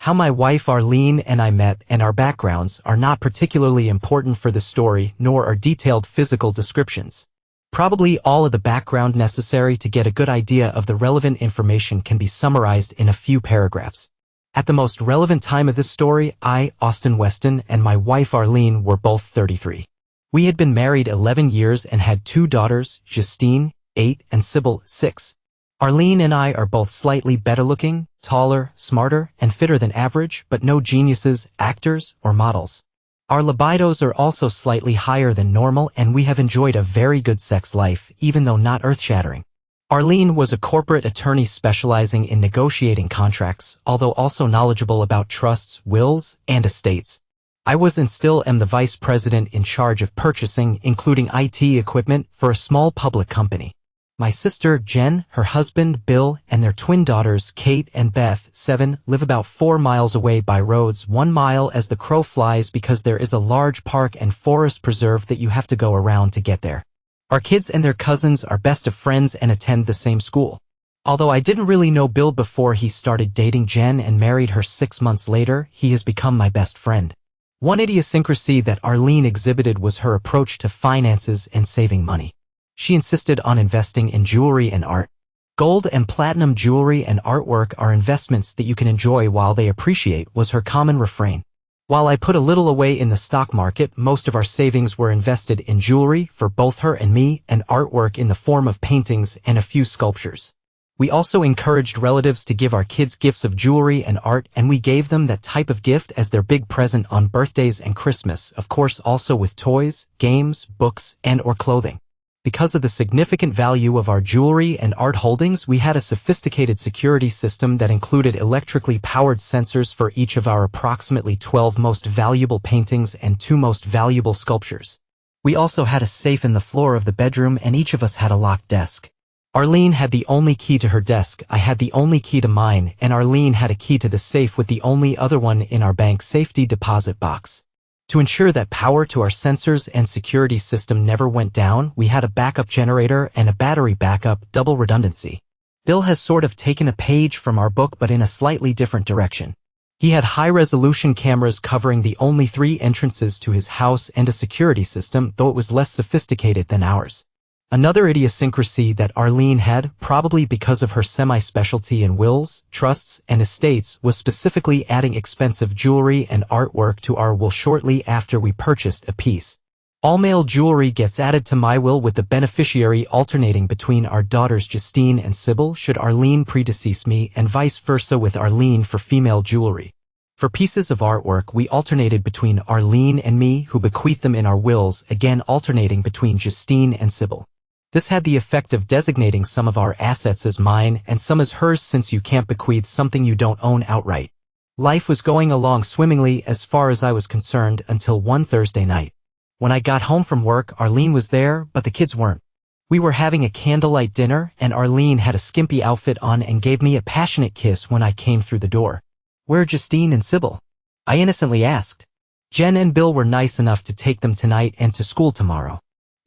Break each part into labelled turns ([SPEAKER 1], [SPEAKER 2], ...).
[SPEAKER 1] How my wife Arlene and I met and our backgrounds are not particularly important for the story, nor are detailed physical descriptions. Probably all of the background necessary to get a good idea of the relevant information can be summarized in a few paragraphs. At the most relevant time of this story, I, Austin Weston, and my wife Arlene were both 33. We had been married 11 years and had 2 daughters, Justine, 8, and Sybil, 6. Arlene and I are both slightly better looking, taller, smarter, and fitter than average, but no geniuses, actors, or models. Our libidos are also slightly higher than normal, and we have enjoyed a very good sex life, even though not earth-shattering. Arlene was a corporate attorney specializing in negotiating contracts, although also knowledgeable about trusts, wills, and estates. I was and still am the vice president in charge of purchasing, including IT equipment, for a small public company. My sister, Jen, her husband, Bill, and their twin daughters, Kate and Beth, 7, live about 4 miles away by roads, 1 mile as the crow flies because there is a large park and forest preserve that you have to go around to get there. Our kids and their cousins are best of friends and attend the same school. Although I didn't really know Bill before he started dating Jen and married her 6 months later, he has become my best friend. One idiosyncrasy that Arlene exhibited was her approach to finances and saving money. She insisted on investing in jewelry and art. Gold and platinum jewelry and artwork are investments that you can enjoy while they appreciate, was her common refrain. While I put a little away in the stock market, most of our savings were invested in jewelry for both her and me, and artwork in the form of paintings and a few sculptures. We also encouraged relatives to give our kids gifts of jewelry and art, and we gave them that type of gift as their big present on birthdays and Christmas, of course also with toys, games, books, and/or clothing. Because of the significant value of our jewelry and art holdings, we had a sophisticated security system that included electrically powered sensors for each of our approximately 12 most valuable paintings and 2 most valuable sculptures. We also had a safe in the floor of the bedroom, and each of us had a locked desk. Arlene had the only key to her desk, I had the only key to mine, and Arlene had a key to the safe with the only other one in our bank safety deposit box. To ensure that power to our sensors and security system never went down, we had a backup generator and a battery backup, double redundancy. Bill has sort of taken a page from our book but in a slightly different direction. He had high-resolution cameras covering the only 3 entrances to his house and a security system, though it was less sophisticated than ours. Another idiosyncrasy that Arlene had, probably because of her semi-specialty in wills, trusts, and estates, was specifically adding expensive jewelry and artwork to our will shortly after we purchased a piece. All male jewelry gets added to my will, with the beneficiary alternating between our daughters Justine and Sybil should Arlene predecease me, and vice versa with Arlene for female jewelry. For pieces of artwork, we alternated between Arlene and me, who bequeathed them in our wills, again alternating between Justine and Sybil. This had the effect of designating some of our assets as mine and some as hers, since you can't bequeath something you don't own outright. Life was going along swimmingly as far as I was concerned until one Thursday night. When I got home from work, Arlene was there, but the kids weren't. We were having a candlelight dinner, and Arlene had a skimpy outfit on and gave me a passionate kiss when I came through the door. "Where are Justine and Sybil?" I innocently asked. "Jen and Bill were nice enough to take them tonight and to school tomorrow."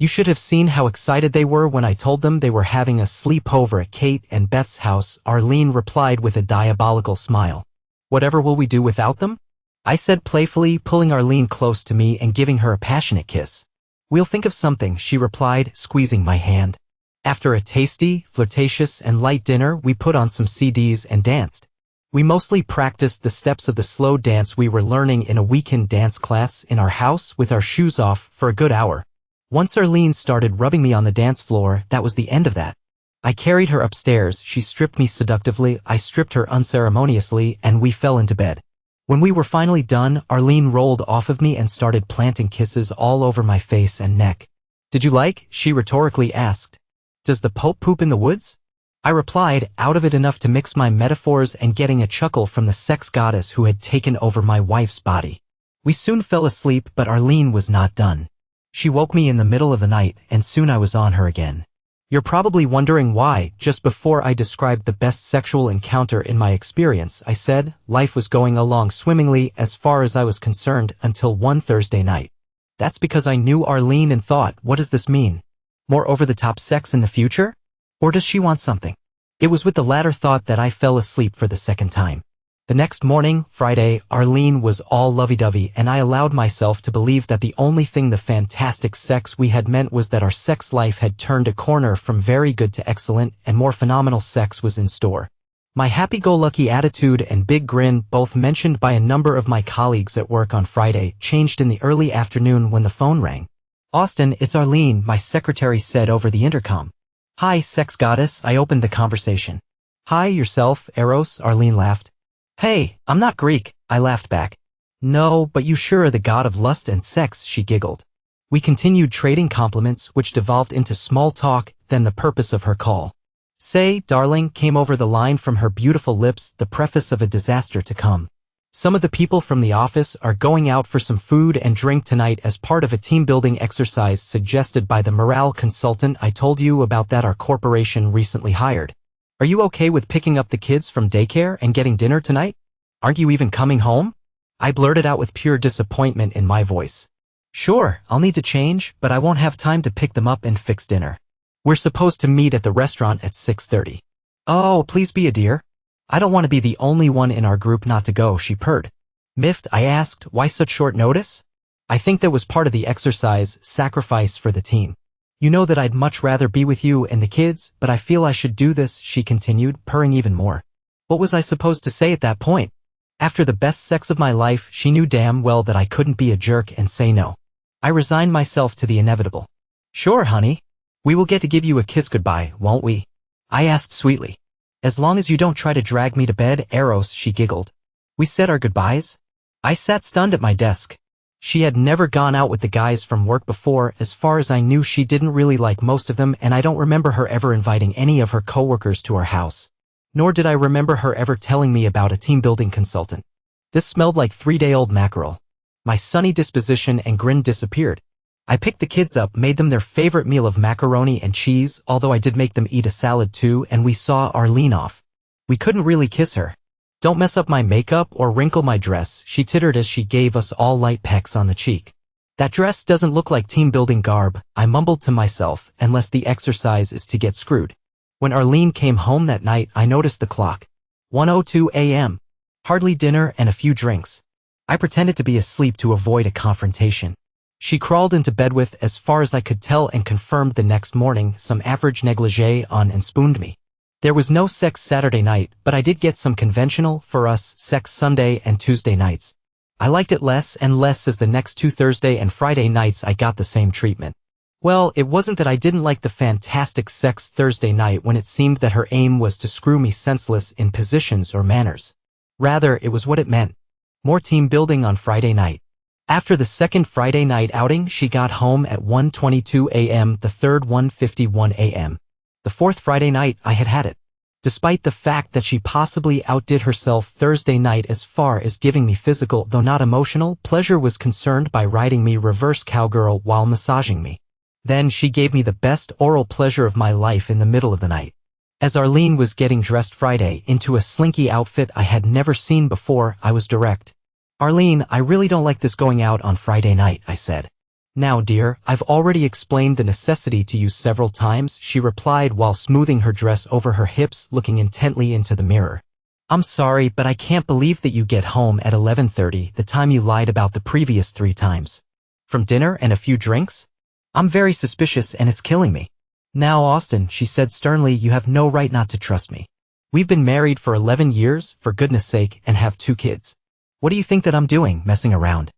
[SPEAKER 1] You should have seen how excited they were when I told them they were having a sleepover at Kate and Beth's house, Arlene replied with a diabolical smile. "Whatever will we do without them?" I said playfully, pulling Arlene close to me and giving her a passionate kiss. "We'll think of something," she replied, squeezing my hand. After a tasty, flirtatious, and light dinner, we put on some CDs and danced. We mostly practiced the steps of the slow dance we were learning in a weekend dance class in our house with our shoes off for a good hour. Once Arlene started rubbing me on the dance floor, that was the end of that. I carried her upstairs, she stripped me seductively, I stripped her unceremoniously, and we fell into bed. When we were finally done, Arlene rolled off of me and started planting kisses all over my face and neck. "Did you like?" she rhetorically asked. "Does the Pope poop in the woods?" I replied, out of it enough to mix my metaphors and getting a chuckle from the sex goddess who had taken over my wife's body. We soon fell asleep, but Arlene was not done. She woke me in the middle of the night, and soon I was on her again. You're probably wondering why, just before I described the best sexual encounter in my experience, I said, life was going along swimmingly as far as I was concerned until one Thursday night. That's because I knew Arlene and thought, what does this mean? More over-the-top sex in the future? Or does she want something? It was with the latter thought that I fell asleep for the second time. The next morning, Friday, Arlene was all lovey-dovey and I allowed myself to believe that the only thing the fantastic sex we had meant was that our sex life had turned a corner from very good to excellent and more phenomenal sex was in store. My happy-go-lucky attitude and big grin, both mentioned by a number of my colleagues at work on Friday, changed in the early afternoon when the phone rang. "Austin, it's Arlene," my secretary said over the intercom. "Hi, sex goddess," I opened the conversation. "Hi, yourself, Eros," Arlene laughed. "Hey, I'm not Greek," I laughed back. "No, but you sure are the god of lust and sex," she giggled. We continued trading compliments, which devolved into small talk, then the purpose of her call. "Say, darling," came over the line from her beautiful lips, the preface of a disaster to come. "Some of the people from the office are going out for some food and drink tonight as part of a team-building exercise suggested by the morale consultant I told you about that our corporation recently hired. Are you okay with picking up the kids from daycare and getting dinner tonight? Aren't you even coming home?" I blurted out with pure disappointment in my voice. "Sure, I'll need to change, but I won't have time to pick them up and fix dinner. We're supposed to meet at the restaurant at 6:30. "Oh, please be a dear. I don't want to be the only one in our group not to go," she purred. Miffed, I asked, "Why such short notice?" "I think that was part of the exercise, sacrifice for the team. You know that I'd much rather be with you and the kids, but I feel I should do this," she continued, purring even more. What was I supposed to say at that point? After the best sex of my life, she knew damn well that I couldn't be a jerk and say no. I resigned myself to the inevitable. "Sure, honey. We will get to give you a kiss goodbye, won't we?" I asked sweetly. "As long as you don't try to drag me to bed, Eros," she giggled. "We said our goodbyes?" I sat stunned at my desk. She had never gone out with the guys from work before. As far as I knew, she didn't really like most of them, and I don't remember her ever inviting any of her coworkers to our house. Nor did I remember her ever telling me about a team-building consultant. This smelled like 3-day-old mackerel. My sunny disposition and grin disappeared. I picked the kids up, made them their favorite meal of macaroni and cheese, although I did make them eat a salad too, and we saw Arlene off. We couldn't really kiss her. "Don't mess up my makeup or wrinkle my dress," she tittered as she gave us all light pecks on the cheek. "That dress doesn't look like team-building garb," I mumbled to myself, "unless the exercise is to get screwed." When Arlene came home that night, I noticed the clock. 1:02 a.m. Hardly dinner and a few drinks. I pretended to be asleep to avoid a confrontation. She crawled into bed with, as far as I could tell and confirmed the next morning, some average negligee on and spooned me. There was no sex Saturday night, but I did get some conventional, for us, sex Sunday and Tuesday nights. I liked it less and less as the next 2 Thursday and Friday nights I got the same treatment. Well, it wasn't that I didn't like the fantastic sex Thursday night when it seemed that her aim was to screw me senseless in positions or manners. Rather, it was what it meant. More team building on Friday night. After the second Friday night outing, she got home at 1:22 a.m., the third 1:51 a.m. The fourth Friday night, I had had it. Despite the fact that she possibly outdid herself Thursday night as far as giving me physical, though not emotional, pleasure, was concerned by riding me reverse cowgirl while massaging me. Then she gave me the best oral pleasure of my life in the middle of the night. As Arlene was getting dressed Friday into a slinky outfit I had never seen before, I was direct. "Arlene, I really don't like this going out on Friday night," I said. "Now, dear, I've already explained the necessity to you several times," she replied while smoothing her dress over her hips, looking intently into the mirror. "I'm sorry, but I can't believe that you get home at 11:30, the time you lied about the previous 3 times. From dinner and a few drinks? I'm very suspicious and it's killing me." "Now, Austin," she said sternly, "you have no right not to trust me. We've been married for 11 years, for goodness sake, and have 2 kids. What do you think that I'm doing, messing around?"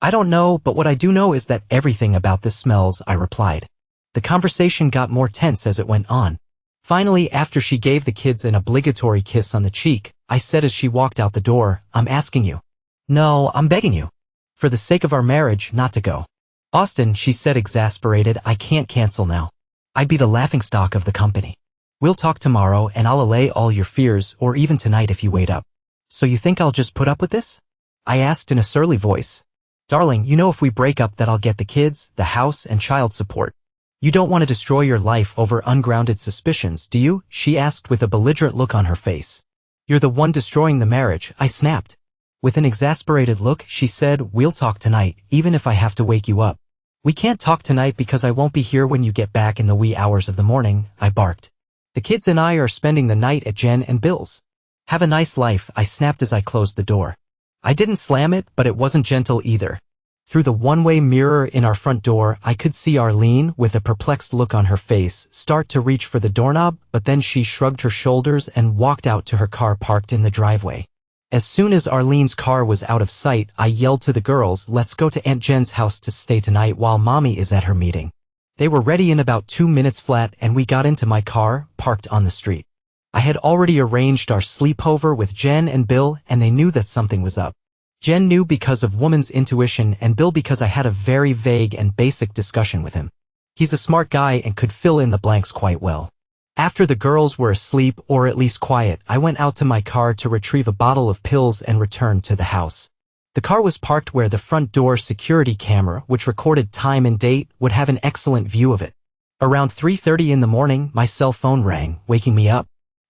[SPEAKER 1] "I don't know, but what I do know is that everything about this smells," I replied. The conversation got more tense as it went on. Finally, after she gave the kids an obligatory kiss on the cheek, I said as she walked out the door, "I'm asking you. No, I'm begging you. For the sake of our marriage, not to go." "Austin," she said exasperated, "I can't cancel now. I'd be the laughingstock of the company. We'll talk tomorrow and I'll allay all your fears, or even tonight if you wait up. So you think I'll just put up with this?" I asked in a surly voice. "Darling, you know if we break up that I'll get the kids, the house, and child support. You don't want to destroy your life over ungrounded suspicions, do you?" she asked with a belligerent look on her face. "You're the one destroying the marriage," I snapped. With an exasperated look, she said, "We'll talk tonight, even if I have to wake you up." "We can't talk tonight because I won't be here when you get back in the wee hours of the morning," I barked. "The kids and I are spending the night at Jen and Bill's." Have a nice life, I snapped as I closed the door. I didn't slam it, but it wasn't gentle either. Through the one-way mirror in our front door, I could see Arlene, with a perplexed look on her face, start to reach for the doorknob, but then she shrugged her shoulders and walked out to her car parked in the driveway. As soon as Arlene's car was out of sight, I yelled to the girls, "Let's go to Aunt Jen's house to stay tonight while Mommy is at her meeting." They were ready in about 2 minutes flat, and we got into my car, parked on the street. I had already arranged our sleepover with Jen and Bill, and they knew that something was up. Jen knew because of woman's intuition, and Bill because I had a very vague and basic discussion with him. He's a smart guy and could fill in the blanks quite well. After the girls were asleep, or at least quiet, I went out to my car to retrieve a bottle of pills and returned to the house. The car was parked where the front door security camera, which recorded time and date, would have an excellent view of it. Around 3:30 in the morning, my cell phone rang, waking me up.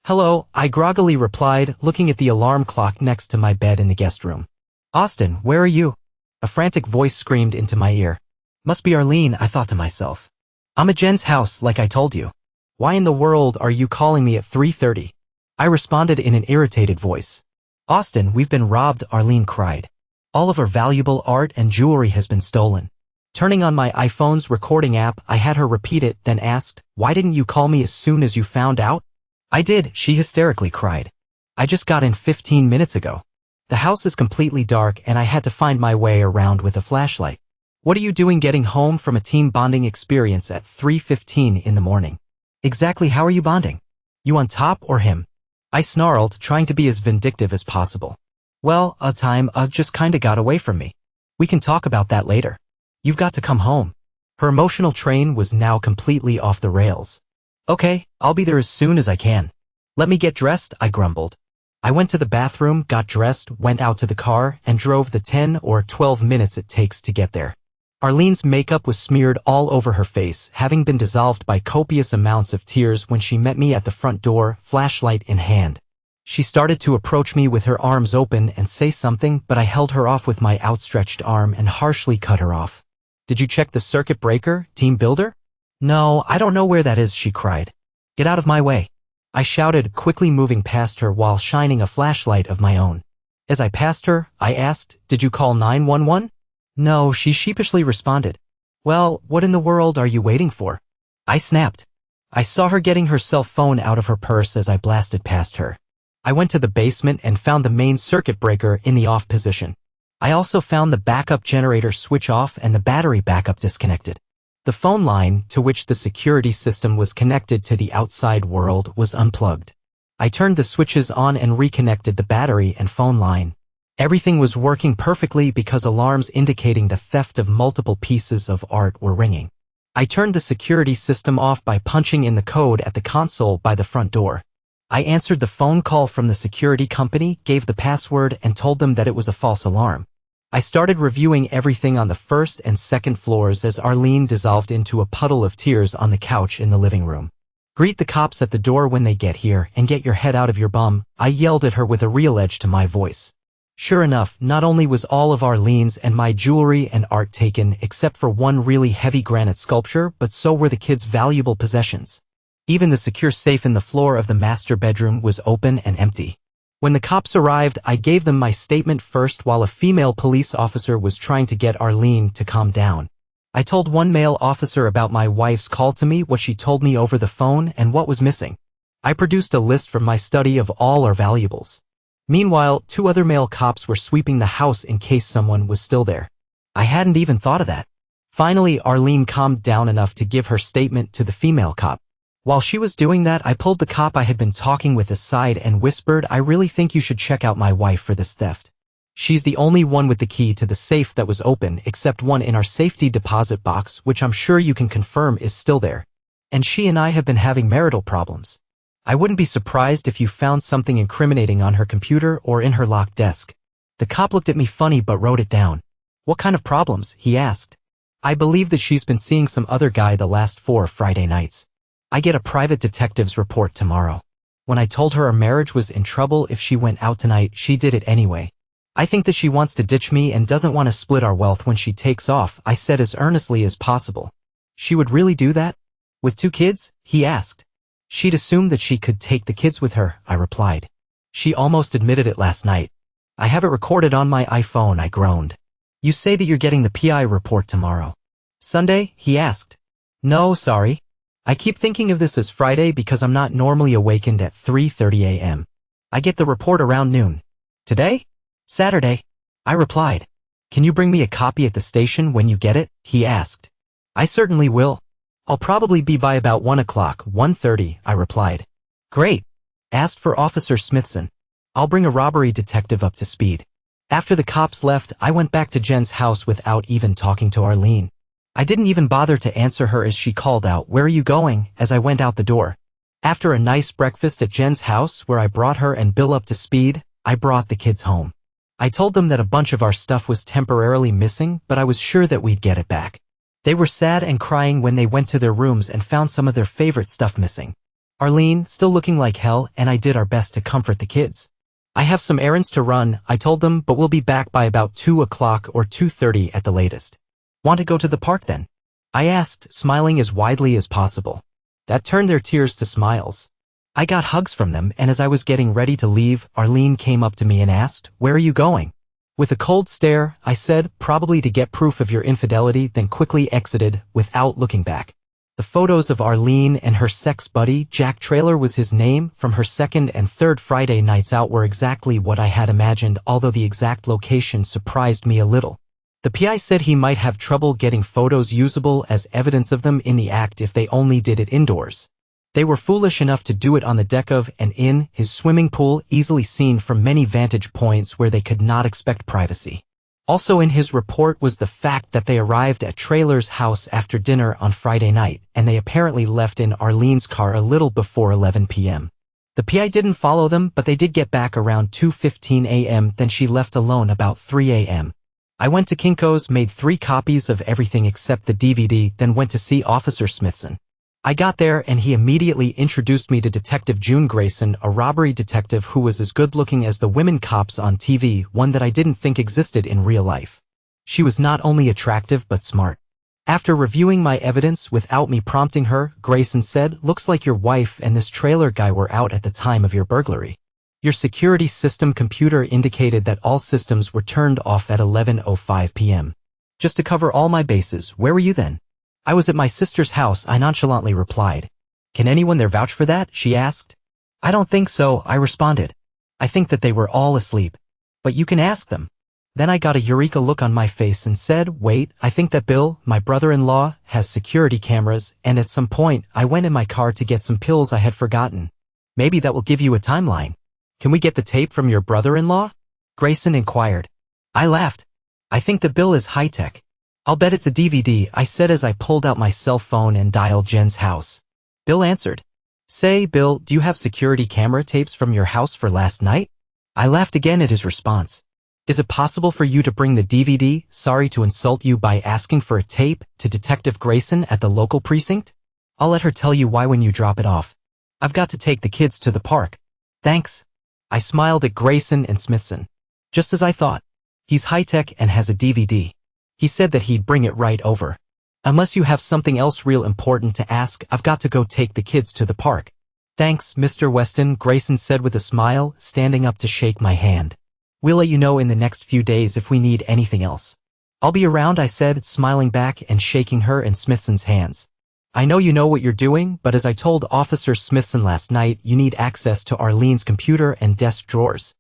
[SPEAKER 1] "Hello," I groggily replied, looking at the alarm clock next to my bed in the guest room. "Austin, where are you?" A frantic voice screamed into my ear. "Must be Arlene," I thought to myself. "I'm at Jen's house, like I told you. Why in the world are you calling me at 3:30? I responded in an irritated voice. "Austin, we've been robbed," Arlene cried. "All of our valuable art and jewelry has been stolen." Turning on my iPhone's recording app, I had her repeat it, then asked, "Why didn't you call me as soon as you found out?" "I did," she hysterically cried. "I just got in 15 minutes ago. The house is completely dark and I had to find my way around with a flashlight. What are you doing getting home from a team bonding experience at 3:15 in the morning? Exactly how are you bonding? You on top or him?" I snarled, trying to be as vindictive as possible. "Well, time just kinda got away from me. We can talk about that later. You've got to come home." Her emotional train was now completely off the rails. "Okay, I'll be there as soon as I can. Let me get dressed," I grumbled. I went to the bathroom, got dressed, went out to the car, and drove the 10 or 12 minutes it takes to get there. Arlene's makeup was smeared all over her face, having been dissolved by copious amounts of tears when she met me at the front door, flashlight in hand. She started to approach me with her arms open and say something, but I held her off with my outstretched arm and harshly cut her off. "Did you check the circuit breaker, team builder?" "No, I don't know where that is," she cried. "Get out of my way," I shouted, quickly moving past her while shining a flashlight of my own. As I passed her, I asked, "Did you call 911? "No," she sheepishly responded. "Well, what in the world are you waiting for?" I snapped. I saw her getting her cell phone out of her purse as I blasted past her. I went to the basement and found the main circuit breaker in the off position. I also found the backup generator switch off and the battery backup disconnected. The phone line, to which the security system was connected to the outside world, was unplugged. I turned the switches on and reconnected the battery and phone line. Everything was working perfectly because alarms indicating the theft of multiple pieces of art were ringing. I turned the security system off by punching in the code at the console by the front door. I answered the phone call from the security company, gave the password, and told them that it was a false alarm. I started reviewing everything on the first and second floors as Arlene dissolved into a puddle of tears on the couch in the living room. "Greet the cops at the door when they get here and get your head out of your bum," I yelled at her with a real edge to my voice. Sure enough, not only was all of Arlene's and my jewelry and art taken except for one really heavy granite sculpture, but so were the kids' valuable possessions. Even the secure safe in the floor of the master bedroom was open and empty. When the cops arrived, I gave them my statement first while a female police officer was trying to get Arlene to calm down. I told one male officer about my wife's call to me, what she told me over the phone, and what was missing. I produced a list from my study of all our valuables. Meanwhile, 2 other male cops were sweeping the house in case someone was still there. I hadn't even thought of that. Finally, Arlene calmed down enough to give her statement to the female cop. While she was doing that, I pulled the cop I had been talking with aside and whispered, "I really think you should check out my wife for this theft. She's the only one with the key to the safe that was open, except one in our safety deposit box, which I'm sure you can confirm is still there. And she and I have been having marital problems. I wouldn't be surprised if you found something incriminating on her computer or in her locked desk." The cop looked at me funny but wrote it down. "What kind of problems?" he asked. "I believe that she's been seeing some other guy the last 4 Friday nights. I get a private detective's report tomorrow." When I told her our marriage was in trouble if she went out tonight, she did it anyway. "I think that she wants to ditch me and doesn't want to split our wealth when she takes off," I said as earnestly as possible. "She would really do that? With 2 kids?" he asked. "She'd assume that she could take the kids with her," I replied. She almost admitted it last night. I have it recorded on my iPhone, I groaned. You say that you're getting the PI report tomorrow. Sunday? He asked. No, sorry. I keep thinking of this as Friday because I'm not normally awakened at 3:30 a.m. I get the report around noon. Today? Saturday. I replied. Can you bring me a copy at the station when you get it? He asked. I certainly will. I'll probably be by about 1 o'clock, 1:30, I replied. Great. Asked for Officer Smithson. I'll bring a robbery detective up to speed. After the cops left, I went back to Jen's house without even talking to Arlene. I didn't even bother to answer her as she called out, "Where are you going?" as I went out the door. After a nice breakfast at Jen's house where I brought her and Bill up to speed, I brought the kids home. I told them that a bunch of our stuff was temporarily missing, but I was sure that we'd get it back. They were sad and crying when they went to their rooms and found some of their favorite stuff missing. Arlene, still looking like hell, and I did our best to comfort the kids. I have some errands to run, I told them, but we'll be back by about 2 o'clock or 2:30 at the latest. Want to go to the park then? I asked, smiling as widely as possible. That turned their tears to smiles. I got hugs from them, and as I was getting ready to leave, Arlene came up to me and asked, "Where are you going?" With a cold stare, I said, "Probably to get proof of your infidelity," then quickly exited without looking back. The photos of Arlene and her sex buddy, Jack Traylor was his name, from her second and third Friday nights out were exactly what I had imagined, although the exact location surprised me a little. The PI said he might have trouble getting photos usable as evidence of them in the act if they only did it indoors. They were foolish enough to do it on the deck of and in his swimming pool, easily seen from many vantage points where they could not expect privacy. Also in his report was the fact that they arrived at Traylor's house after dinner on Friday night, and they apparently left in Arlene's car a little before 11 p.m. The PI didn't follow them, but they did get back around 2:15 a.m., then she left alone about 3 a.m. I went to Kinko's, made 3 copies of everything except the DVD, then went to see Officer Smithson. I got there and he immediately introduced me to Detective June Grayson, a robbery detective who was as good-looking as the women cops on TV, one that I didn't think existed in real life. She was not only attractive but smart. After reviewing my evidence without me prompting her, Grayson said, "Looks like your wife and this Traylor guy were out at the time of your burglary. Your security system computer indicated that all systems were turned off at 11:05 p.m. Just to cover all my bases, where were you then?" "I was at my sister's house," I nonchalantly replied. "Can anyone there vouch for that?" she asked. "I don't think so," I responded. "I think that they were all asleep. But you can ask them." Then I got a eureka look on my face and said, "Wait, I think that Bill, my brother-in-law, has security cameras, and at some point I went in my car to get some pills I had forgotten. Maybe that will give you a timeline." "Can we get the tape from your brother-in-law?" Grayson inquired. I laughed. "I think that Bill is high-tech. I'll bet it's a DVD," I said as I pulled out my cell phone and dialed Jen's house. Bill answered. "Say, Bill, do you have security camera tapes from your house for last night?" I laughed again at his response. "Is it possible for you to bring the DVD, sorry to insult you by asking for a tape, to Detective Grayson at the local precinct? I'll let her tell you why when you drop it off. I've got to take the kids to the park." "Thanks." I smiled at Grayson and Smithson. Just as I thought. He's high-tech and has a DVD. He said that he'd bring it right over. "Unless you have something else real important to ask, I've got to go take the kids to the park." "Thanks, Mr. Weston," Grayson said with a smile, standing up to shake my hand. "We'll let you know in the next few days if we need anything else." "I'll be around," I said, smiling back and shaking her and Smithson's hands. "I know you know what you're doing, but as I told Officer Smithson last night, you need access to Arlene's computer and desk drawers.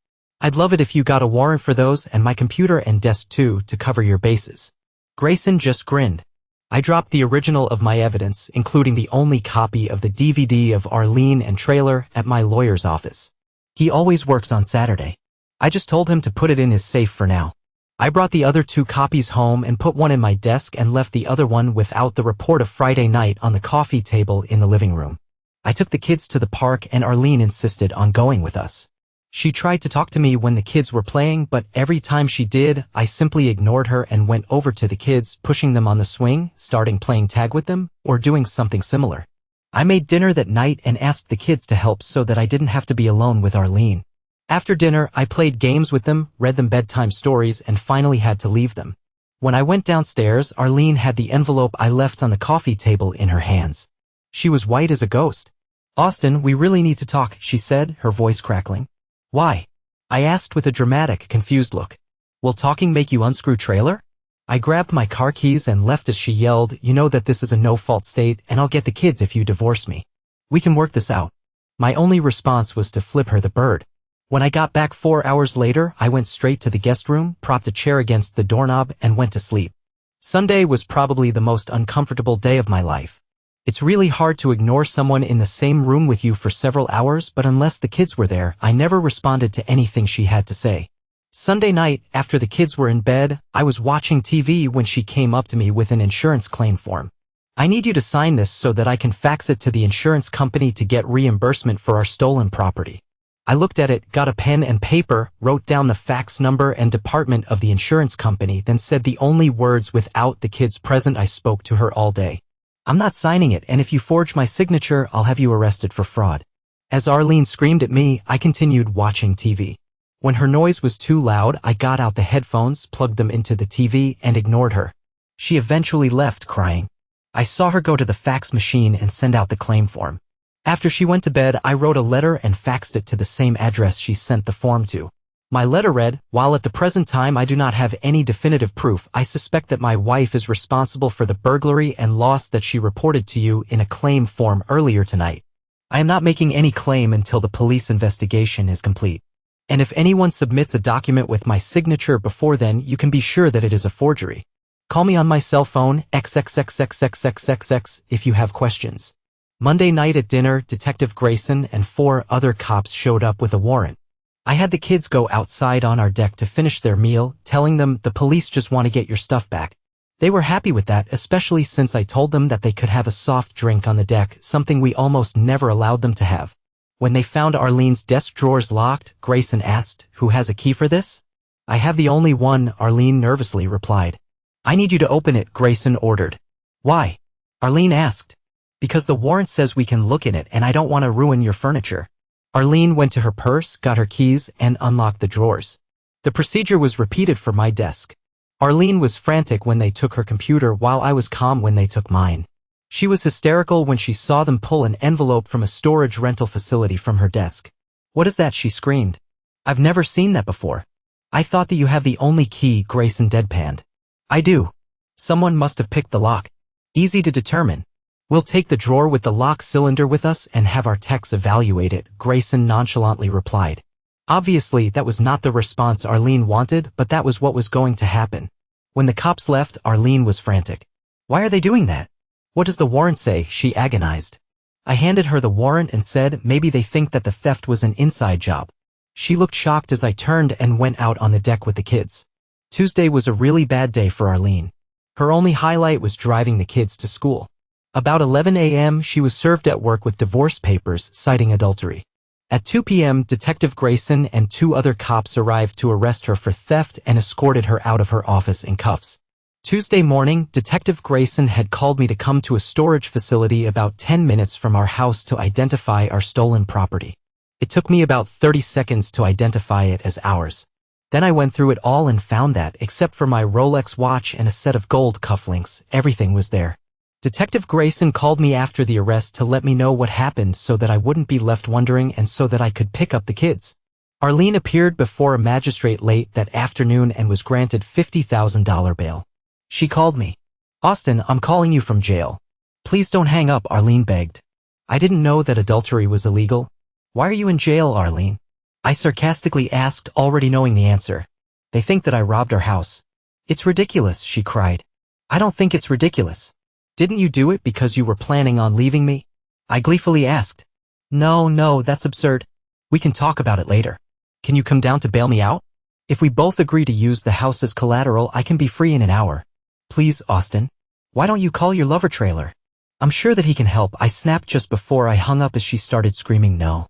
[SPEAKER 1] I'd love it if you got a warrant for those and my computer and desk too to cover your bases." Grayson just grinned. I dropped the original of my evidence, including the only copy of the DVD of Arlene and Traylor, at my lawyer's office. He always works on Saturday. I just told him to put it in his safe for now. I brought the other 2 copies home and put one in my desk and left the other one without the report of Friday night on the coffee table in the living room. I took the kids to the park and Arlene insisted on going with us. She tried to talk to me when the kids were playing, but every time she did, I simply ignored her and went over to the kids, pushing them on the swing, starting playing tag with them, or doing something similar. I made dinner that night and asked the kids to help so that I didn't have to be alone with Arlene. After dinner, I played games with them, read them bedtime stories, and finally had to leave them. When I went downstairs, Arlene had the envelope I left on the coffee table in her hands. She was white as a ghost. "Austin, we really need to talk," she said, her voice crackling. Why? I asked with a dramatic, confused look. Will talking make you unscrew trailer? I grabbed my car keys and left as she yelled, you know that this is a no-fault state and I'll get the kids if you divorce me. We can work this out. My only response was to flip her the bird. When I got back 4 hours later, I went straight to the guest room, propped a chair against the doorknob, and went to sleep. Sunday was probably the most uncomfortable day of my life. It's really hard to ignore someone in the same room with you for several hours, but unless the kids were there, I never responded to anything she had to say. Sunday night, after the kids were in bed, I was watching TV when she came up to me with an insurance claim form. I need you to sign this so that I can fax it to the insurance company to get reimbursement for our stolen property. I looked at it, got a pen and paper, wrote down the fax number and department of the insurance company, then said the only words without the kids present I spoke to her all day. I'm not signing it, and if you forge my signature, I'll have you arrested for fraud. As Arlene screamed at me, I continued watching TV. When her noise was too loud, I got out the headphones, plugged them into the TV, and ignored her. She eventually left, crying. I saw her go to the fax machine and send out the claim form. After she went to bed, I wrote a letter and faxed it to the same address she sent the form to. My letter read, while at the present time I do not have any definitive proof, I suspect that my wife is responsible for the burglary and loss that she reported to you in a claim form earlier tonight. I am not making any claim until the police investigation is complete. And if anyone submits a document with my signature before then, you can be sure that it is a forgery. Call me on my cell phone, XXXXXXXX, if you have questions. Monday night at dinner, Detective Grayson and 4 other cops showed up with a warrant. I had the kids go outside on our deck to finish their meal, telling them the police just want to get your stuff back. They were happy with that, especially since I told them that they could have a soft drink on the deck, something we almost never allowed them to have. When they found Arlene's desk drawers locked, Grayson asked, "Who has a key for this?" "I have the only one," Arlene nervously replied. "I need you to open it," Grayson ordered. "Why?" Arlene asked. "Because the warrant says we can look in it and I don't want to ruin your furniture." Arlene went to her purse, got her keys, and unlocked the drawers. The procedure was repeated for my desk. Arlene was frantic when they took her computer while I was calm when they took mine. She was hysterical when she saw them pull an envelope from a storage rental facility from her desk. "What is that?" she screamed. "I've never seen that before." "I thought that you have the only key," Grayson deadpanned. "I do. Someone must have picked the lock. Easy to determine. We'll take the drawer with the lock cylinder with us and have our techs evaluate it," Grayson nonchalantly replied. Obviously, that was not the response Arlene wanted, but that was what was going to happen. When the cops left, Arlene was frantic. "Why are they doing that? What does the warrant say?" she agonized. I handed her the warrant and said maybe they think that the theft was an inside job. She looked shocked as I turned and went out on the deck with the kids. Tuesday was a really bad day for Arlene. Her only highlight was driving the kids to school. About 11 a.m., she was served at work with divorce papers citing adultery. At 2 p.m., Detective Grayson and 2 other cops arrived to arrest her for theft and escorted her out of her office in cuffs. Tuesday morning, Detective Grayson had called me to come to a storage facility about 10 minutes from our house to identify our stolen property. It took me about 30 seconds to identify it as ours. Then I went through it all and found that, except for my Rolex watch and a set of gold cufflinks, everything was there. Detective Grayson called me after the arrest to let me know what happened so that I wouldn't be left wondering and so that I could pick up the kids. Arlene appeared before a magistrate late that afternoon and was granted $50,000 bail. She called me. "Austin, I'm calling you from jail." "Please don't hang up," Arlene begged. "I didn't know that adultery was illegal." "Why are you in jail, Arlene?" I sarcastically asked, already knowing the answer. "They think that I robbed our house." "It's ridiculous," she cried. "I don't think it's ridiculous." "Didn't you do it because you were planning on leaving me?" I gleefully asked. No, that's absurd. We can talk about it later. Can you come down to bail me out? If we both agree to use the house as collateral, I can be free in an hour." "Please, Austin. Why don't you call your lover trailer?" "I'm sure that he can help," I snapped just before I hung up as she started screaming no.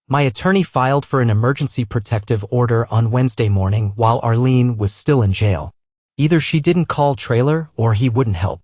[SPEAKER 1] My attorney filed for an emergency protective order on Wednesday morning while Arlene was still in jail. Either she didn't call trailer or he wouldn't help.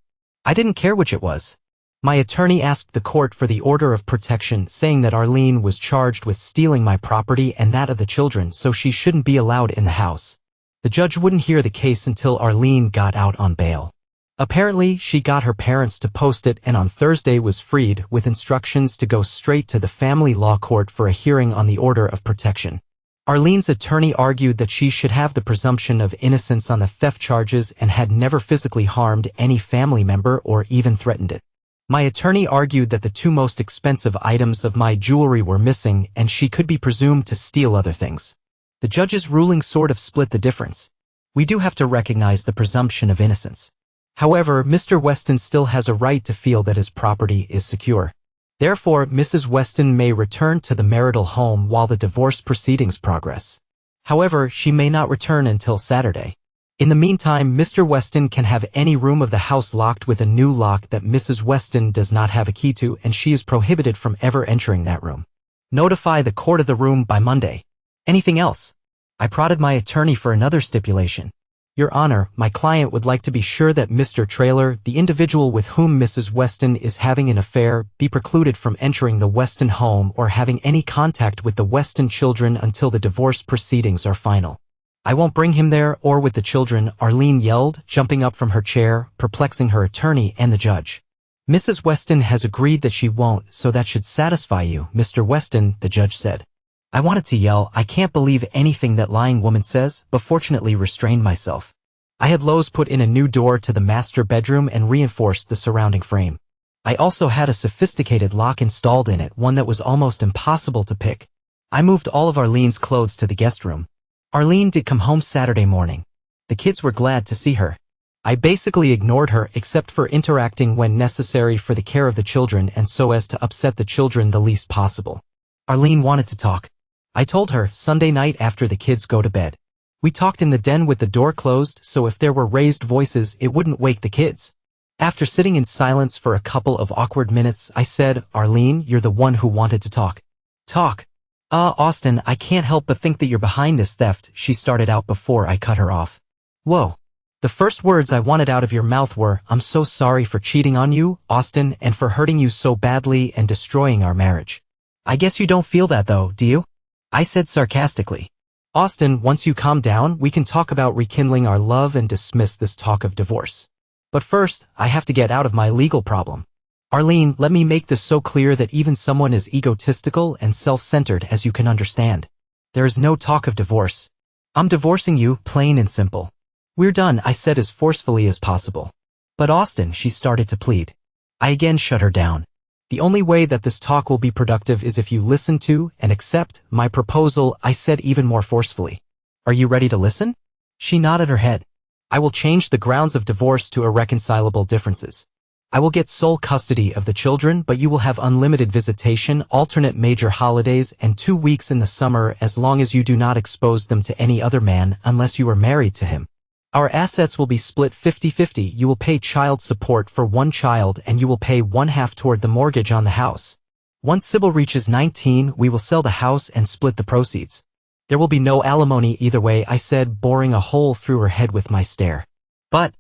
[SPEAKER 1] I didn't care which it was. My attorney asked the court for the order of protection, saying that Arlene was charged with stealing my property and that of the children, so she shouldn't be allowed in the house. The judge wouldn't hear the case until Arlene got out on bail. Apparently, she got her parents to post it and on Thursday was freed with instructions to go straight to the family law court for a hearing on the order of protection. Arlene's attorney argued that she should have the presumption of innocence on the theft charges and had never physically harmed any family member or even threatened it. My attorney argued that the two most expensive items of my jewelry were missing and she could be presumed to steal other things. The judge's ruling sort of split the difference. We do have to recognize the presumption of innocence. However, Mr. Weston still has a right to feel that his property is secure. Therefore, Mrs. Weston may return to the marital home while the divorce proceedings progress. However, she may not return until Saturday. In the meantime, Mr. Weston can have any room of the house locked with a new lock that Mrs. Weston does not have a key to, and she is prohibited from ever entering that room. Notify the court of the room by Monday. Anything else? I prodded my attorney for another stipulation. Your Honor, my client would like to be sure that Mr. Traylor, the individual with whom Mrs. Weston is having an affair, be precluded from entering the Weston home or having any contact with the Weston children until the divorce proceedings are final. I won't bring him there or with the children, Arlene yelled, jumping up from her chair, perplexing her attorney and the judge. Mrs. Weston has agreed that she won't, so that should satisfy you, Mr. Weston, the judge said. I wanted to yell, I can't believe anything that lying woman says, but fortunately restrained myself. I had Lowe's put in a new door to the master bedroom and reinforced the surrounding frame. I also had a sophisticated lock installed in it, one that was almost impossible to pick. I moved all of Arlene's clothes to the guest room. Arlene did come home Saturday morning. The kids were glad to see her. I basically ignored her except for interacting when necessary for the care of the children and so as to upset the children the least possible. Arlene wanted to talk. I told her Sunday night after the kids go to bed. We talked in the den with the door closed, so if there were raised voices, it wouldn't wake the kids. After sitting in silence for a couple of awkward minutes, I said, Arlene, you're the one who wanted to talk. Talk. Austin, I can't help but think that you're behind this theft, she started out before I cut her off. Whoa. The first words I wanted out of your mouth were, I'm so sorry for cheating on you, Austin, and for hurting you so badly and destroying our marriage. I guess you don't feel that though, do you? I said sarcastically. Austin, once you calm down, we can talk about rekindling our love and dismiss this talk of divorce. But first, I have to get out of my legal problem. Arlene, let me make this so clear that even someone as egotistical and self-centered as you can understand. There is no talk of divorce. I'm divorcing you, plain and simple. We're done, I said as forcefully as possible. But Austin, she started to plead. I again shut her down. The only way that this talk will be productive is if you listen to and accept my proposal, I said even more forcefully. Are you ready to listen? She nodded her head. I will change the grounds of divorce to irreconcilable differences. I will get sole custody of the children, but you will have unlimited visitation, alternate major holidays, and 2 weeks in the summer as long as you do not expose them to any other man unless you are married to him. Our assets will be split 50-50. You will pay child support for one child and you will pay 1/2 toward the mortgage on the house. Once Sybil reaches 19, we will sell the house and split the proceeds. There will be no alimony either way, I said, boring a hole through her head with my stare. But,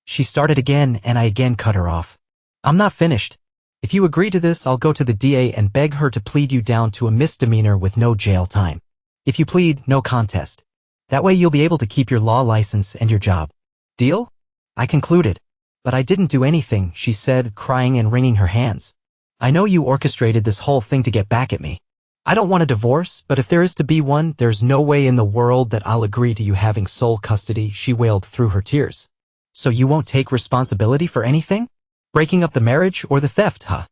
[SPEAKER 1] she started again and I again cut her off. I'm not finished. If you agree to this, I'll go to the DA and beg her to plead you down to a misdemeanor with no jail time. If you plead, no contest. That way you'll be able to keep your law license and your job. Deal? I concluded. But I didn't do anything, she said, crying and wringing her hands. I know you orchestrated this whole thing to get back at me. I don't want a divorce, but if there is to be one, there's no way in the world that I'll agree to you having sole custody, she wailed through her tears. So you won't take responsibility for anything? Breaking up the marriage or the theft, huh?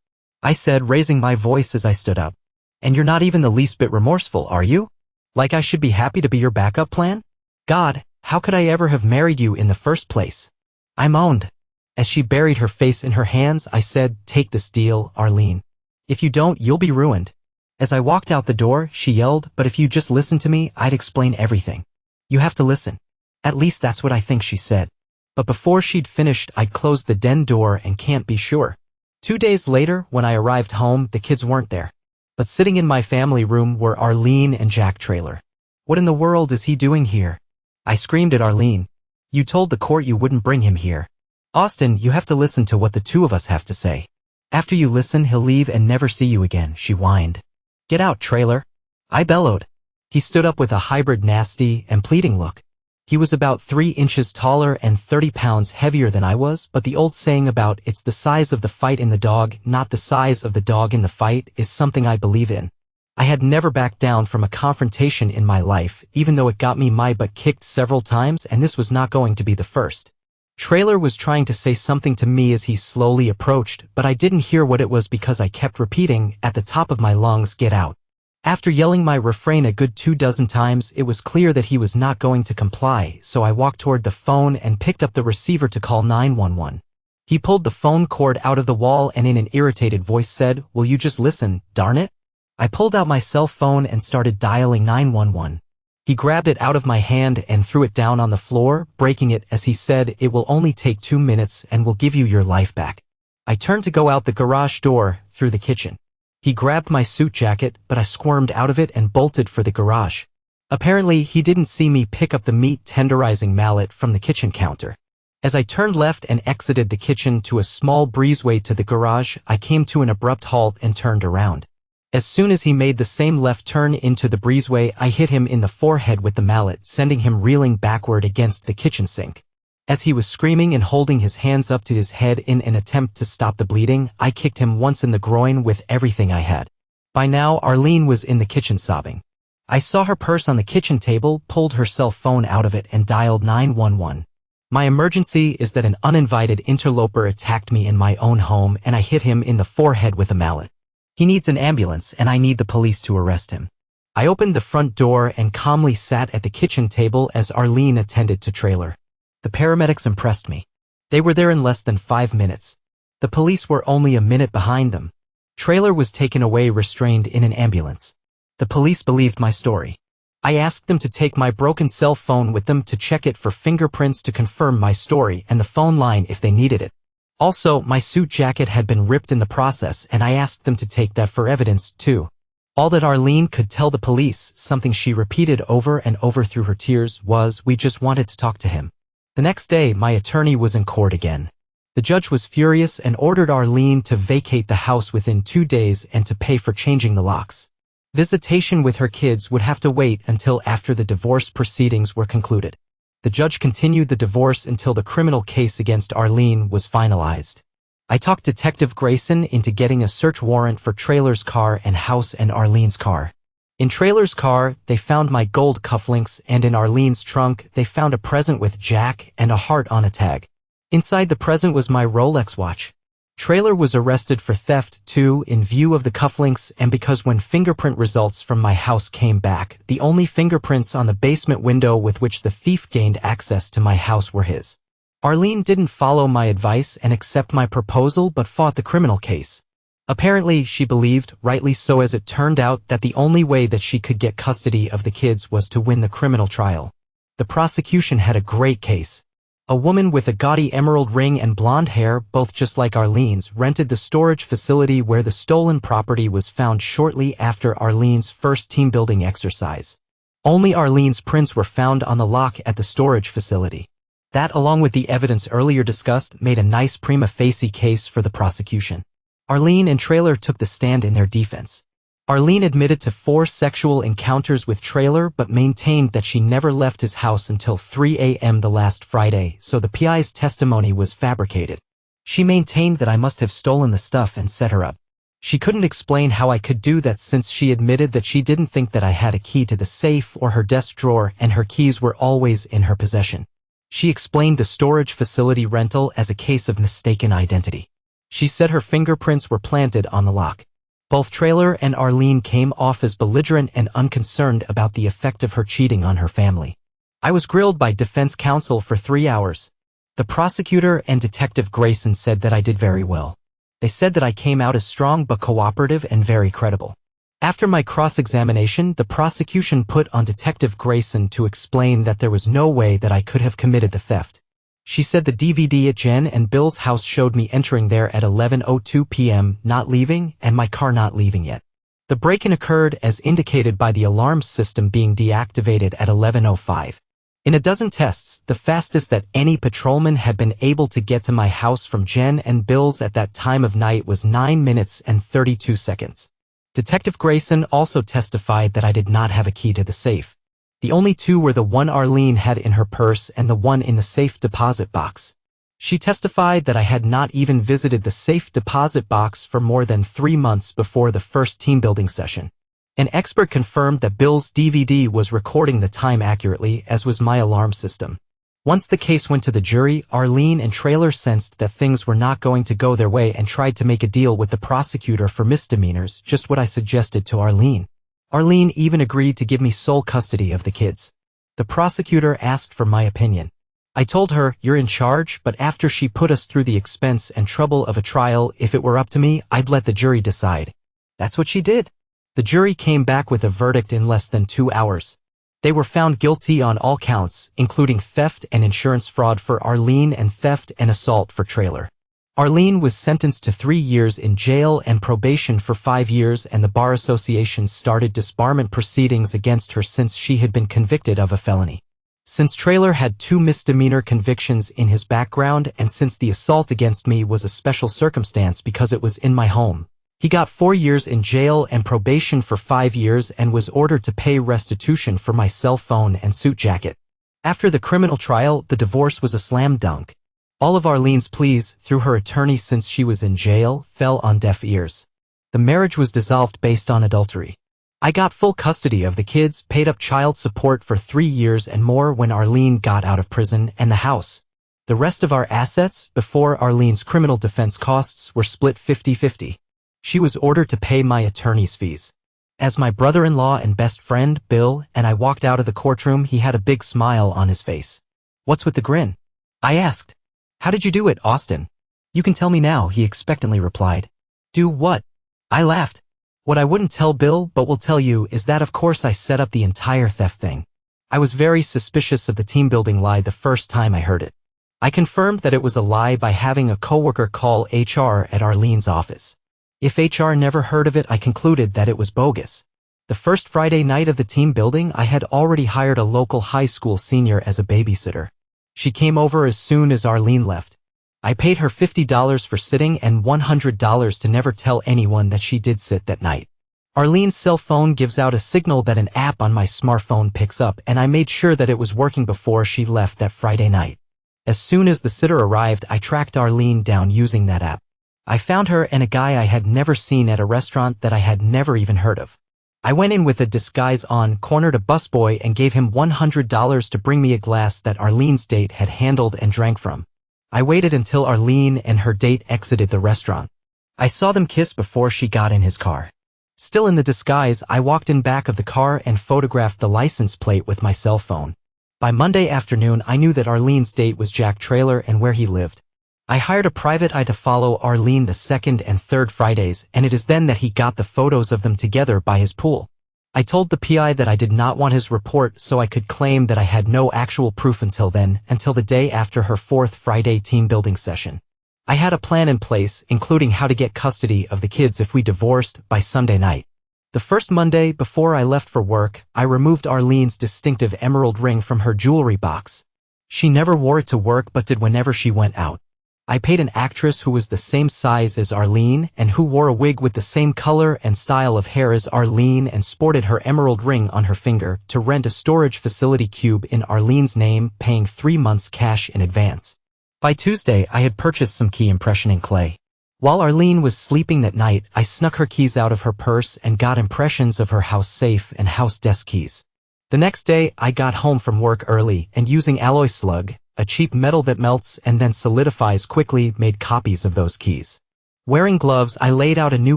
[SPEAKER 1] I said, raising my voice as I stood up. And you're not even the least bit remorseful, are you? Like I should be happy to be your backup plan? God, how could I ever have married you in the first place? I moaned. As she buried her face in her hands, I said, take this deal, Arlene. If you don't, you'll be ruined. As I walked out the door, she yelled, but if you just listen to me, I'd explain everything. You have to listen. At least that's what I think, she said. But before she'd finished, I'd closed the den door and can't be sure. 2 days later, when I arrived home, the kids weren't there. But sitting in my family room were Arlene and Jack Traylor. What in the world is he doing here? I screamed at Arlene. You told the court you wouldn't bring him here. Austin, you have to listen to what the two of us have to say. After you listen, he'll leave and never see you again, she whined. Get out, Traylor. I bellowed. He stood up with a hybrid nasty and pleading look. He was about 3 inches taller and 30 pounds heavier than I was, but the old saying about it's the size of the fight in the dog, not the size of the dog in the fight, is something I believe in. I had never backed down from a confrontation in my life, even though it got me my butt kicked several times, and this was not going to be the first. Trailer was trying to say something to me as he slowly approached, but I didn't hear what it was because I kept repeating, at the top of my lungs, "Get out." After yelling my refrain a good 24 times, it was clear that he was not going to comply, so I walked toward the phone and picked up the receiver to call 911. He pulled the phone cord out of the wall and in an irritated voice said, "Will you just listen, darn it?" I pulled out my cell phone and started dialing 911. He grabbed it out of my hand and threw it down on the floor, breaking it as he said, "It will only take 2 minutes and we'll give you your life back." I turned to go out the garage door, through the kitchen. He grabbed my suit jacket, but I squirmed out of it and bolted for the garage. Apparently, he didn't see me pick up the meat tenderizing mallet from the kitchen counter. As I turned left and exited the kitchen to a small breezeway to the garage, I came to an abrupt halt and turned around. As soon as he made the same left turn into the breezeway, I hit him in the forehead with the mallet, sending him reeling backward against the kitchen sink. As he was screaming and holding his hands up to his head in an attempt to stop the bleeding, I kicked him once in the groin with everything I had. By now, Arlene was in the kitchen sobbing. I saw her purse on the kitchen table, pulled her cell phone out of it, and dialed 911. My emergency is that an uninvited interloper attacked me in my own home and I hit him in the forehead with a mallet. He needs an ambulance and I need the police to arrest him. I opened the front door and calmly sat at the kitchen table as Arlene attended to Trailer. The paramedics impressed me. They were there in less than 5 minutes. The police were only a minute behind them. Trailer was taken away restrained in an ambulance. The police believed my story. I asked them to take my broken cell phone with them to check it for fingerprints to confirm my story and the phone line if they needed it. Also, my suit jacket had been ripped in the process and I asked them to take that for evidence, too. All that Arlene could tell the police, something she repeated over and over through her tears, was, "We just wanted to talk to him." The next day, my attorney was in court again. The judge was furious and ordered Arlene to vacate the house within 2 days and to pay for changing the locks. Visitation with her kids would have to wait until after the divorce proceedings were concluded. The judge continued the divorce until the criminal case against Arlene was finalized. I talked Detective Grayson into getting a search warrant for Trailer's car and house and Arlene's car. In Trailer's car, they found my gold cufflinks, and in Arlene's trunk, they found a present with Jack and a heart on a tag. Inside the present was my Rolex watch. Trailer was arrested for theft, too, in view of the cufflinks and because when fingerprint results from my house came back, the only fingerprints on the basement window with which the thief gained access to my house were his. Arlene didn't follow my advice and accept my proposal but fought the criminal case. Apparently, she believed, rightly so as it turned out, that the only way that she could get custody of the kids was to win the criminal trial. The prosecution had a great case. A woman with a gaudy emerald ring and blonde hair, both just like Arlene's, rented the storage facility where the stolen property was found shortly after Arlene's first team-building exercise. Only Arlene's prints were found on the lock at the storage facility. That, along with the evidence earlier discussed, made a nice prima facie case for the prosecution. Arlene and Trailer took the stand in their defense. Arlene admitted to 4 sexual encounters with Trailer but maintained that she never left his house until 3 a.m. the last Friday, so the PI's testimony was fabricated. She maintained that I must have stolen the stuff and set her up. She couldn't explain how I could do that since she admitted that she didn't think that I had a key to the safe or her desk drawer and her keys were always in her possession. She explained the storage facility rental as a case of mistaken identity. She said her fingerprints were planted on the lock. Both Trailer and Arlene came off as belligerent and unconcerned about the effect of her cheating on her family. I was grilled by defense counsel for 3 hours. The prosecutor and Detective Grayson said that I did very well. They said that I came out as strong but cooperative and very credible. After my cross-examination, the prosecution put on Detective Grayson to explain that there was no way that I could have committed the theft. She said the DVD at Jen and Bill's house showed me entering there at 11:02 p.m., not leaving, and my car not leaving yet. The break-in occurred as indicated by the alarm system being deactivated at 11:05. In a dozen tests, the fastest that any patrolman had been able to get to my house from Jen and Bill's at that time of night was 9 minutes and 32 seconds. Detective Grayson also testified that I did not have a key to the safe. The only 2 were the one Arlene had in her purse and the one in the safe deposit box. She testified that I had not even visited the safe deposit box for more than 3 months before the first team-building session. An expert confirmed that Bill's DVD was recording the time accurately, as was my alarm system. Once the case went to the jury, Arlene and Trailer sensed that things were not going to go their way and tried to make a deal with the prosecutor for misdemeanors, just what I suggested to Arlene. Arlene even agreed to give me sole custody of the kids. The prosecutor asked for my opinion. I told her, "You're in charge," but after she put us through the expense and trouble of a trial, if it were up to me, I'd let the jury decide. That's what she did. The jury came back with a verdict in less than 2 hours. They were found guilty on all counts, including theft and insurance fraud for Arlene and theft and assault for Trailer. Arlene was sentenced to 3 years in jail and probation for 5 years, and the Bar Association started disbarment proceedings against her since she had been convicted of a felony. Since Trailer had 2 misdemeanor convictions in his background and since the assault against me was a special circumstance because it was in my home, he got 4 years in jail and probation for 5 years and was ordered to pay restitution for my cell phone and suit jacket. After the criminal trial, the divorce was a slam dunk. All of Arlene's pleas, through her attorney since she was in jail, fell on deaf ears. The marriage was dissolved based on adultery. I got full custody of the kids, paid up child support for 3 years and more when Arlene got out of prison, and the house. The rest of our assets, before Arlene's criminal defense costs, were split 50-50. She was ordered to pay my attorney's fees. As my brother-in-law and best friend, Bill, and I walked out of the courtroom, he had a big smile on his face. "What's with the grin?" I asked. "How did you do it, Austin?" "You can tell me now," he expectantly replied. "Do what?" I laughed. "What I wouldn't tell Bill, but will tell you, is that of course I set up the entire theft thing. I was very suspicious of the team-building lie the first time I heard it. I confirmed that it was a lie by having a coworker call HR at Arlene's office. If HR never heard of it, I concluded that it was bogus. The first Friday night of the team building, I had already hired a local high school senior as a babysitter. She came over as soon as Arlene left. I paid her $50 for sitting and $100 to never tell anyone that she did sit that night. Arlene's cell phone gives out a signal that an app on my smartphone picks up, and I made sure that it was working before she left that Friday night. As soon as the sitter arrived, I tracked Arlene down using that app. I found her and a guy I had never seen at a restaurant that I had never even heard of. I went in with a disguise on, cornered a busboy, and gave him $100 to bring me a glass that Arlene's date had handled and drank from. I waited until Arlene and her date exited the restaurant. I saw them kiss before she got in his car. Still in the disguise, I walked in back of the car and photographed the license plate with my cell phone. By Monday afternoon, I knew that Arlene's date was Jack Trailer and where he lived. I hired a private eye to follow Arlene the second and third Fridays, and it is then that he got the photos of them together by his pool. I told the PI that I did not want his report so I could claim that I had no actual proof until then, until the day after her 4th Friday team-building session. I had a plan in place, including how to get custody of the kids if we divorced by Sunday night. The first Monday, before I left for work, I removed Arlene's distinctive emerald ring from her jewelry box. She never wore it to work but did whenever she went out. I paid an actress who was the same size as Arlene and who wore a wig with the same color and style of hair as Arlene and sported her emerald ring on her finger to rent a storage facility cube in Arlene's name, paying 3 months cash in advance. By Tuesday, I had purchased some key impressioning clay. While Arlene was sleeping that night, I snuck her keys out of her purse and got impressions of her house safe and house desk keys. The next day, I got home from work early and using alloy slug, a cheap metal that melts and then solidifies quickly, made copies of those keys. Wearing gloves, I laid out a new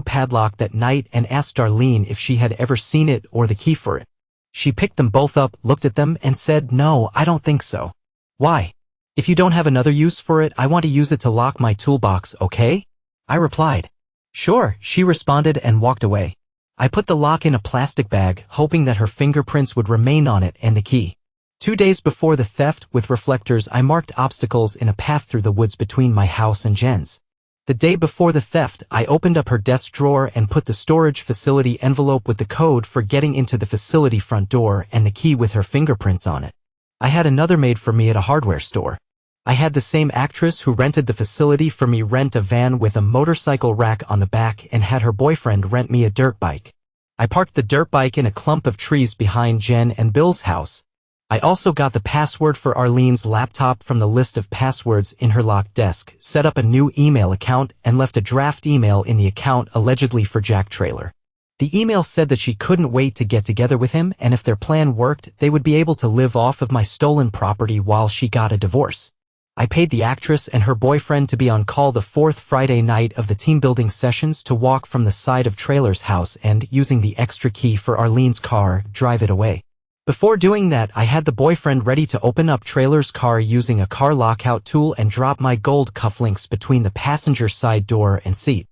[SPEAKER 1] padlock that night and asked Arlene if she had ever seen it or the key for it. She picked them both up, looked at them, and said, "No, I don't think so." "Why?" "If you don't have another use for it, I want to use it to lock my toolbox, okay?" I replied. "Sure," she responded and walked away. I put the lock in a plastic bag, hoping that her fingerprints would remain on it and the key. 2 days before the theft, with reflectors, I marked obstacles in a path through the woods between my house and Jen's. The day before the theft, I opened up her desk drawer and put the storage facility envelope with the code for getting into the facility front door and the key with her fingerprints on it. I had another made for me at a hardware store. I had the same actress who rented the facility for me rent a van with a motorcycle rack on the back and had her boyfriend rent me a dirt bike. I parked the dirt bike in a clump of trees behind Jen and Bill's house. I also got the password for Arlene's laptop from the list of passwords in her locked desk, set up a new email account, and left a draft email in the account allegedly for Jack Trailer. The email said that she couldn't wait to get together with him, and if their plan worked, they would be able to live off of my stolen property while she got a divorce. I paid the actress and her boyfriend to be on call the fourth Friday night of the team-building sessions to walk from the side of Trailer's house and, using the extra key for Arlene's car, drive it away. Before doing that, I had the boyfriend ready to open up Trailer's car using a car lockout tool and drop my gold cufflinks between the passenger side door and seat.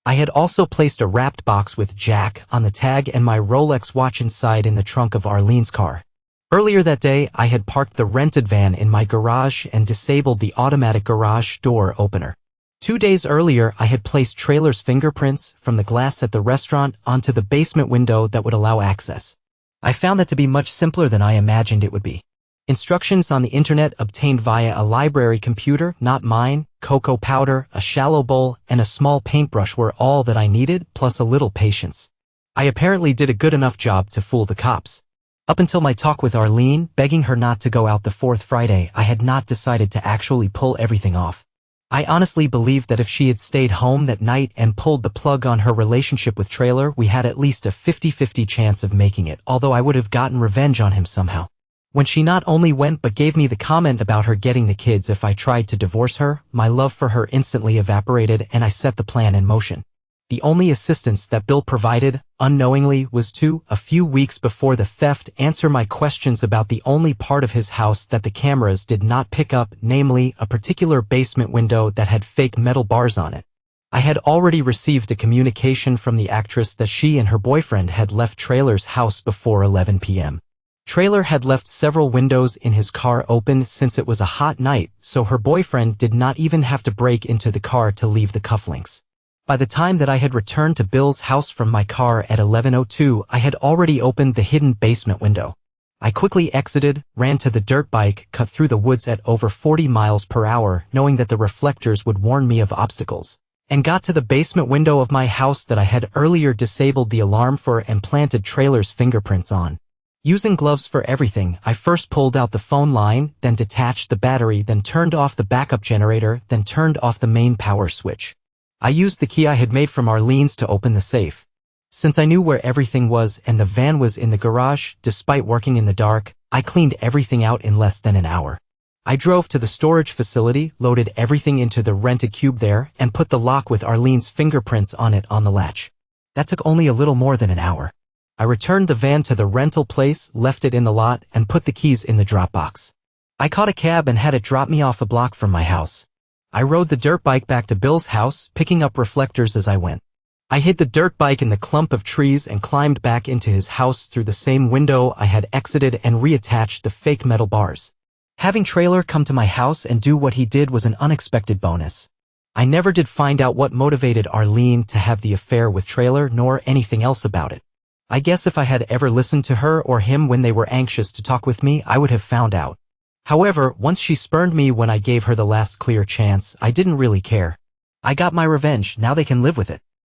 [SPEAKER 1] I had also placed a wrapped box with Jack on the tag and my Rolex watch inside in the trunk of Arlene's car. Earlier that day, I had parked the rented van in my garage and disabled the automatic garage door opener. 2 days earlier, I had placed Trailer's fingerprints from the glass at the restaurant onto the basement window that would allow access. I found that to be much simpler than I imagined it would be. Instructions on the internet obtained via a library computer, not mine, cocoa powder, a shallow bowl, and a small paintbrush were all that I needed, plus a little patience. I apparently did a good enough job to fool the cops. Up until my talk with Arlene, begging her not to go out the fourth Friday, I had not decided to actually pull everything off. I honestly believed that if she had stayed home that night and pulled the plug on her relationship with Trailer, we had at least a 50-50 chance of making it, although I would have gotten revenge on him somehow. When she not only went but gave me the comment about her getting the kids if I tried to divorce her, my love for her instantly evaporated and I set the plan in motion. The only assistance that Bill provided, unknowingly, was to, a few weeks before the theft, answer my questions about the only part of his house that the cameras did not pick up, namely, a particular basement window that had fake metal bars on it. I had already received a communication from the actress that she and her boyfriend had left Trailer's house before 11 p.m. Trailer had left several windows in his car open since it was a hot night, so her boyfriend did not even have to break into the car to leave the cufflinks. By the time that I had returned to Bill's house from my car at 11:02, I had already opened the hidden basement window. I quickly exited, ran to the dirt bike, cut through the woods at over 40 miles per hour, knowing that the reflectors would warn me of obstacles, and got to the basement window of my house that I had earlier disabled the alarm for and planted Trailer's fingerprints on. Using gloves for everything, I first pulled out the phone line, then detached the battery, then turned off the backup generator, then turned off the main power switch. I used the key I had made from Arlene's to open the safe. Since I knew where everything was and the van was in the garage, despite working in the dark, I cleaned everything out in less than an hour. I drove to the storage facility, loaded everything into the rented cube there, and put the lock with Arlene's fingerprints on it on the latch. That took only a little more than an hour. I returned the van to the rental place, left it in the lot, and put the keys in the drop box. I caught a cab and had it drop me off a block from my house. I rode the dirt bike back to Bill's house, picking up reflectors as I went. I hid the dirt bike in the clump of trees and climbed back into his house through the same window I had exited and reattached the fake metal bars. Having Trailer come to my house and do what he did was an unexpected bonus. I never did find out what motivated Arlene to have the affair with Trailer nor anything else about it. I guess if I had ever listened to her or him when they were anxious to talk with me, I would have found out. However, once she spurned me when I gave her the last clear chance, I didn't really care. I got my revenge, now they can live with it.